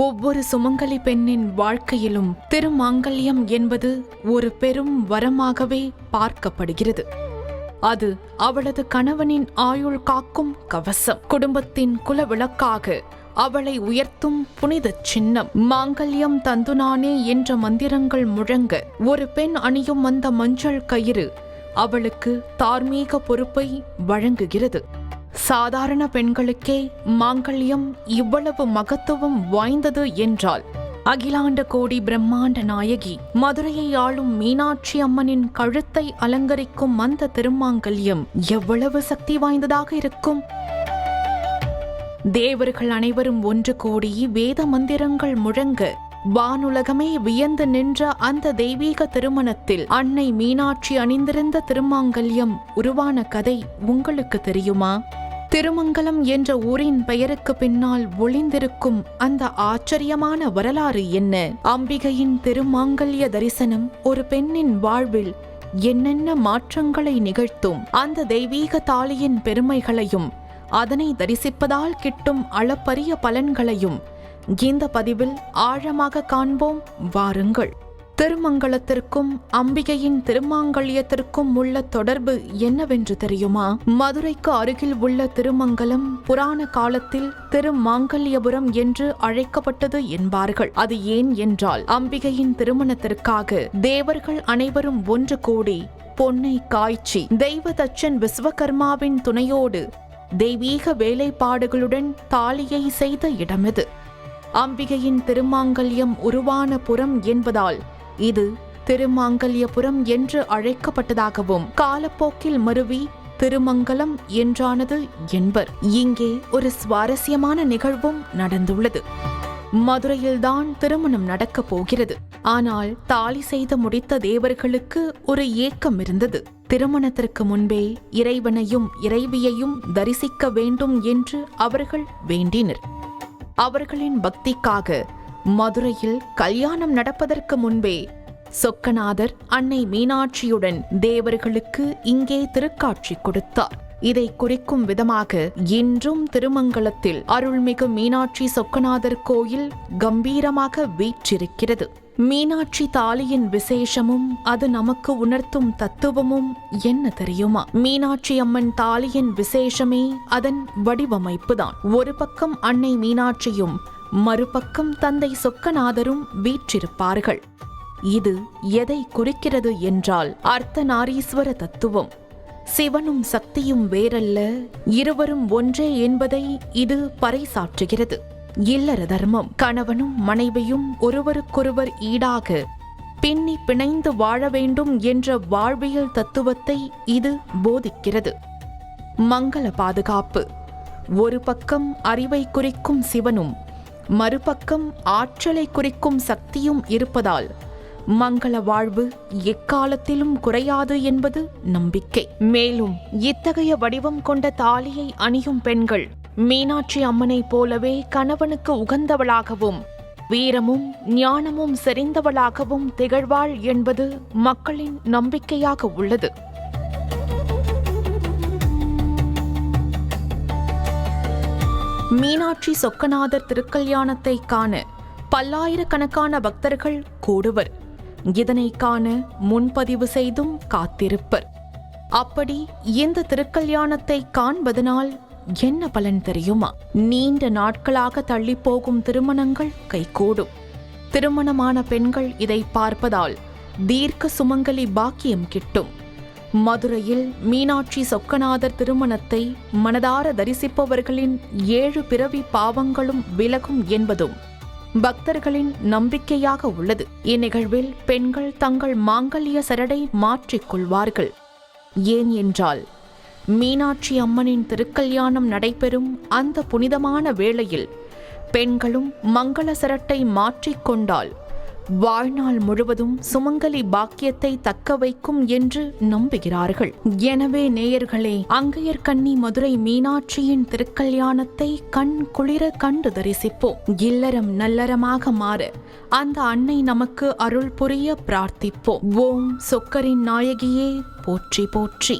ஒவ்வொரு சுமங்கலி பெண்ணின் வாழ்க்கையிலும் திருமாங்கல்யம் என்பது ஒரு பெரும் வரமாகவே பார்க்கப்படுகிறது. அது அவளது கணவனின் ஆயுள் காக்கும் கவசம், குடும்பத்தின் குலவிளக்காக அவளை உயர்த்தும் புனித சின்னம். மாங்கல்யம் தந்துனானே என்ற மந்திரங்கள் முழங்க ஒரு பெண் அணியும் அந்த மஞ்சள் கயிறு அவளுக்கு தார்மீக பொறுப்பை வழங்குகிறது. சாதாரண பெண்களுக்கே மாங்கல்யம் இவ்வளவு மகத்துவம் வாய்ந்தது என்றால், அகிலாண்ட கோடி பிரம்மாண்ட நாயகி மதுரையை ஆளும் மீனாட்சி அம்மனின் கழுத்தை அலங்கரிக்கும் அந்த திருமாங்கல்யம் எவ்வளவு சக்தி வாய்ந்ததாக இருக்கும்? தேவர்கள் அனைவரும் ஒன்று கூடி வேத மந்திரங்கள் முழங்க வானுலகமே வியந்து நின்ற அந்த தெய்வீக திருமணத்தில் அன்னை மீனாட்சி அணிந்திருந்த திருமாங்கல்யம் உருவான கதை உங்களுக்கு தெரியுமா? திருமங்கலம் என்ற ஊரின் பெயருக்கு பின்னால் ஒளிந்திருக்கும் அந்த ஆச்சரியமான வரலாறு என்ன? அம்பிகையின் திருமாங்கல்ய தரிசனம் ஒரு பெண்ணின் வாழ்வில் என்னென்ன மாற்றங்களை நிகழ்த்தும்? அந்த தெய்வீக தாலியின் பெருமைகளையும் அதனை தரிசிப்பதால் கிட்டும் அளப்பரிய பலன்களையும் இந்த பதிவில் ஆழமாக காண்போம். வாருங்கள். திருமங்கலத்திற்கும் அம்பிகையின் திருமாங்கல்யத்திற்கும் உள்ள தொடர்பு என்னவென்று தெரியுமா? மதுரைக்கு அருகில் உள்ள திருமங்கலம் புராண காலத்தில் திருமாங்கல்யபுரம் என்று அழைக்கப்பட்டது என்பார்கள். அது ஏன் என்றால், அம்பிகையின் திருமணத்திற்காக தேவர்கள் அனைவரும் ஒன்று கூடி பொன்னை காய்ச்சி தெய்வ தச்சன் விஸ்வகர்மாவின் துணையோடு தெய்வீக வேலைப்பாடுகளுடன் தாலியை செய்த இடமிது. அம்பிகையின் திருமாங்கல்யம் உருவான புறம் என்பதால் இது திருமாங்கல்யபுரம் என்று அழைக்கப்பட்டதாகவும் காலப்போக்கில் மருவி திருமங்கலம் என்றானது என்பர். இங்கே ஒரு சுவாரஸ்யமான நிகழ்வும் நடந்துள்ளது. மதுரையில்தான் திருமணம் நடக்கப் போகிறது. ஆனால் தாலி செய்து முடித்த தேவர்களுக்கு ஒரு ஏக்கம் இருந்தது. திருமணத்திற்கு முன்பே இறைவனையும் இறைவியையும் தரிசிக்க வேண்டும் என்று அவர்கள் வேண்டினர். அவர்களின் பக்திக்காக மதுரையில் கல்யாணம் நடப்பதற்கு முன்பே சொக்கநாதர் அன்னை மீனாட்சியுடன் தேவர்களுக்கு இங்கே திருக்காட்சி கொடுத்தார். இதை குறிக்கும் விதமாக இன்றும் திருமங்கலத்தில் அருள்மிகு மீனாட்சி சொக்கநாதர் கோயில் கம்பீரமாக வீற்றிருக்கிறது. மீனாட்சி தாலியின் விசேஷமும் அது நமக்கு உணர்த்தும் தத்துவமும் என்ன தெரியுமா? மீனாட்சி அம்மன் தாலியின் விசேஷமே அதன் வடிவமைப்புதான். ஒரு பக்கம் அன்னை மீனாட்சியும் மறுபக்கம் தந்தை சொக்கநாதரும் வீற்றிருப்பார்கள். இது எதை குறிக்கிறது என்றால் அர்த்தநாரீஸ்வர தத்துவம். சிவனும் சக்தியும் வேறல்ல, இருவரும் ஒன்றே என்பதை இது பறைசாற்றுகிறது. இல்லற தர்மம், கணவனும் மனைவியும் ஒருவருக்கொருவர் ஈடாக பின்னி பிணைந்து வாழ வேண்டும் என்ற வாழ்வியல் தத்துவத்தை இது போதிக்கிறது. மங்கள பாதுகாப்பு, ஒரு பக்கம் அறிவை குறிக்கும் சிவனும் மறுபக்கம் ஆற்றலை குறிக்கும் சக்தியும் இருப்பதால் மங்கள வாழ்வு எக்காலத்திலும் குறையாது என்பது நம்பிக்கை. மேலும் இத்தகைய வடிவம் கொண்ட தாலியை அணியும் பெண்கள் மீனாட்சி அம்மனை போலவே கணவனுக்கு உகந்தவளாகவும் வீரமும் ஞானமும் செறிந்தவளாகவும் திகழ்வாள் என்பது மக்களின் நம்பிக்கையாக உள்ளது. மீனாட்சி சொக்கநாதர் திருக்கல்யாணத்தை காண பல்லாயிரக்கணக்கான பக்தர்கள் கூடுவர். இதனை காண முன்பதிவு செய்தும் காத்திருப்பர். அப்படி இந்த திருக்கல்யாணத்தை காண்பதனால் என்ன பலன் தெரியுமா? நீண்ட நாட்களாக தள்ளிப்போகும் திருமணங்கள் கைகூடும். திருமணமான பெண்கள் இதை பார்ப்பதால் தீர்க்க சுமங்கலி பாக்கியம் கிட்டும். மதுரையில் மீனாட்சி சொக்கநாதர் திருமணத்தை மனதார தரிசிப்பவர்களின் 7 பிறவி பாவங்களும் விலகும் என்பதும் பக்தர்களின் நம்பிக்கையாக உள்ளது. இந்நிகழ்வில் பெண்கள் தங்கள் மாங்கல்ய சரடை மாற்றிக்கொள்வார்கள். ஏன் என்றால், மீனாட்சி அம்மனின் திருக்கல்யாணம் நடைபெறும் அந்த புனிதமான வேளையில் பெண்களும் மங்கள சரட்டை மாற்றிக்கொண்டால் வாழ்நாள் முழுவதும் சுமங்கலி பாக்கியத்தை தக்க வைக்கும் என்று நம்புகிறார்கள். எனவே நேயர்களே, அங்கையர்கண்ணி மதுரை மீனாட்சியின் திருக்கல்யாணத்தை கண் குளிர கண்டு தரிசிப்போம். இல்லறம் நல்லறமாக மாற அந்த அன்னை நமக்கு அருள் புரிய பிரார்த்திப்போம். ஓம் சொக்கரின் நாயகியே போற்றி போற்றி.